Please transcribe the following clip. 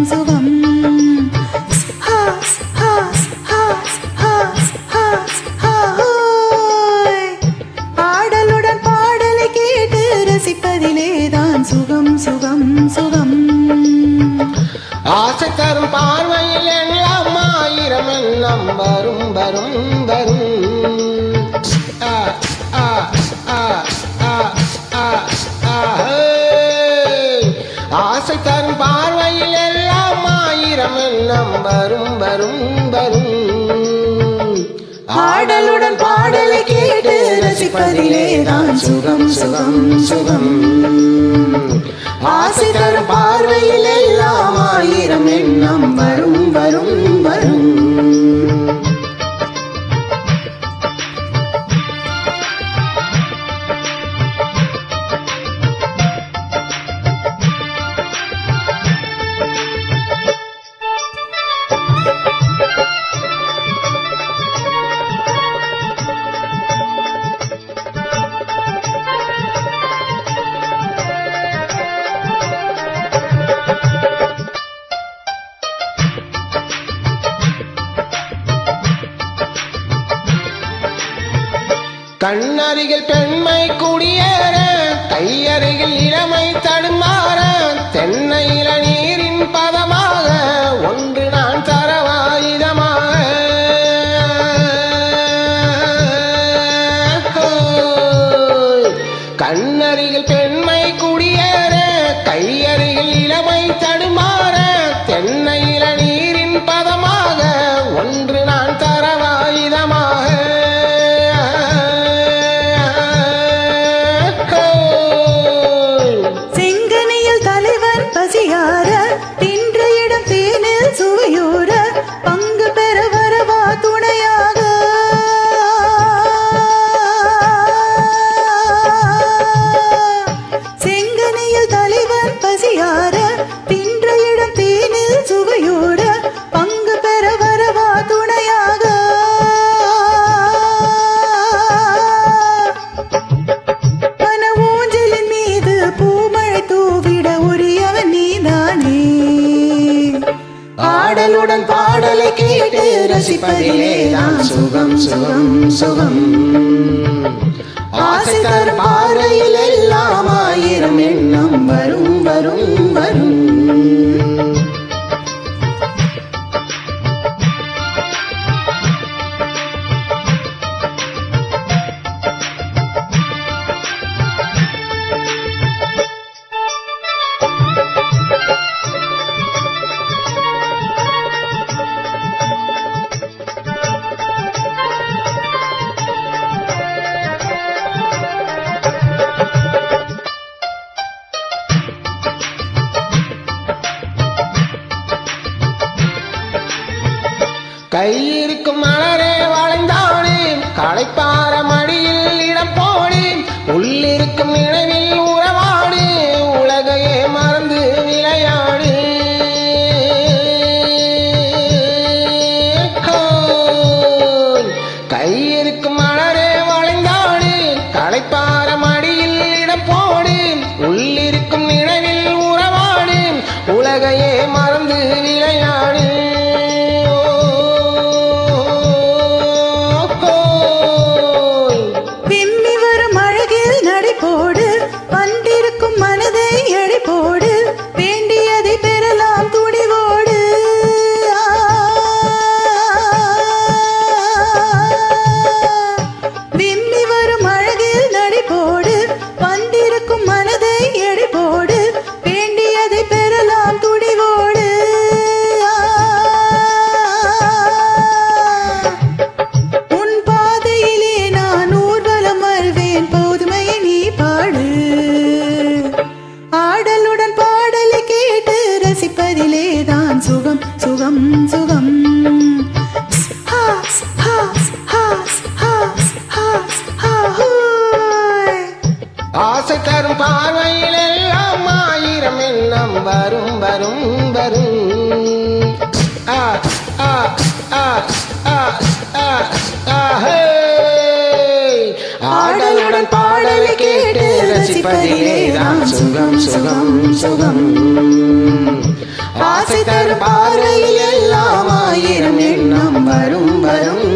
சுகம் ஆடலுடன் பாடலை கேட்டு ரசிப்பதிலேதான் சுகம் சுகம் சுகம் ஆசை தரும் பார்வையில் எல்லாம் ஆயிரம் எண்ணம் வரும் வரும் வரும் ஆசை தரும் பார்வையில் எல்லாம் ஆயிரம் எண்ணம் வரும் வரும் வரும் ஆடலுடன் பாடலை கேட்டு ரசிப்பதிலேதான் சுகம் சுகம் சுகம் ஆசை தரும் பார்வையில் எல்லாம் ஆயிரம் எண்ணம் வரும் வரும் வரும் கண்ணருகில் பெண்மை குடியேற கையருகில் இளமை தடுமாற தென்னையில நீரின் பதமாக ஒன்று நான் தரவாயுதமாக கண்ணருகில் பெண்மை குடியேற கையருகில் இளமை தடுமாற தென்னையில நீரின் பதமாக ஒன்று நான் தரவாயுதமாக பசியார தின்ற இடம் தேனில் சுவையூர பங்கு பெற வரவா துணையாக செங்கனியில் தலைவன் பசியார தின்ற இடம் தேனில் சுவையூர பங்கு பெற வரவா துணையாக மன ஊஞ்சலின் மீது பூமழை தூவிட ஆடலுடன் பாடலை கேட்டு ரசிப்பதிலேதான் சுகம் சுகம் சுகம் ஆசை தரும் பார்வையில் எல்லாம் ஆயிரம் எண்ணம் வரும் வரும் வரும் கையிருக்கும் மலரே வளைந்தானே களைப்பார மடியில் இடம் போடி உள்ளிருக்கும் நினைவில் உறவாடு உலகையே மறந்து விளையாடு கையிருக்கும் மலரே வளைந்தாடு களைப்பார மடியில் இடம் போடு உள்ளிருக்கும் நினைவில் உறவாடு உலகையே மறந்து விளையாடு போடு வேண்டியதை பெறலாம் துணிவோடு விம்மி வரும் அழகில் நடிப்போடு வந்திருக்கும் மனதை எடை போடு வேண்டியதை பெறலாம் துணிவோடு உன் பாதையிலே நான் ஊர்வலம் வருவேன் போதுமையை நீ பாடு ஆடலுடன் பாடலை கேட்டு ரசிப்பதிலேதான் சுகம் சுகம் சுகம் ஆசை தரும் பார்வையில் எல்லாம் ஆயிரம் எண்ணம் வரும் வரும் வரும் ஆடலுடன் பாடலை கேட்டு ரசிப்பதிலேதான் சுகம் சுகம் சுகம் ஆசை தரும் பார்வையில் எல்லாம் ஆயிரம் எண்ணம் வரும் வரும்